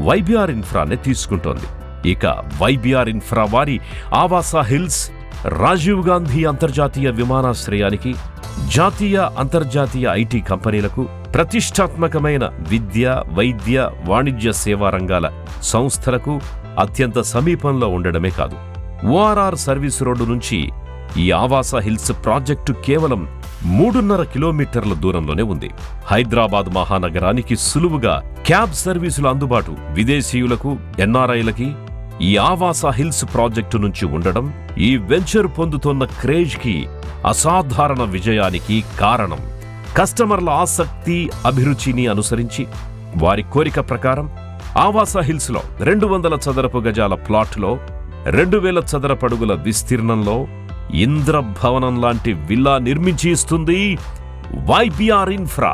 YBR ఇన్ఫ్రానే తీసుకుంటోంది. ఇక YBR infra వారి ఆవాస హిల్స్ రాజీవ్ గాంధీ అంతర్జాతీయ విమానాశ్రయానికి, జాతీయ అంతర్జాతీయ ఐటీ కంపెనీలకు, ప్రతిష్టాత్మకమైన విద్య, వైద్య, వాణిజ్య సేవా రంగాల సంస్థలకు అత్యంత సమీపంలో ఉండడమే కాదు, ఓఆర్ఆర్ సర్వీస్ రోడ్డు నుంచి ఈ ఆవాస హిల్స్ ప్రాజెక్టు కేవలం 3.5 కిలోమీటర్ల దూరంలోనే ఉంది. హైదరాబాద్ మహానగరానికి సులువుగా క్యాబ్ సర్వీసులు అందుబాటు. విదేశీయులకు, ఎన్ఆర్ఐలకి ఈ ఆవాస హిల్స్ ప్రాజెక్టు నుంచి ఉండడం ఈ వెంచర్ పొందుతోన్న క్రేజ్కి, అసాధారణ విజయానికి కారణం. కస్టమర్ల ఆసక్తి, అభిరుచిని అనుసరించి వారి కోరిక ప్రకారం ఆవాస హిల్స్లో 200 చదరపు గజాల ప్లాట్లో 2000 చదరపడుగుల విస్తీర్ణంలో ఇంద్రభవనం లాంటి విల్లా నిర్మించి ఇస్తుంది వైబీఆర్ ఇన్ఫ్రా.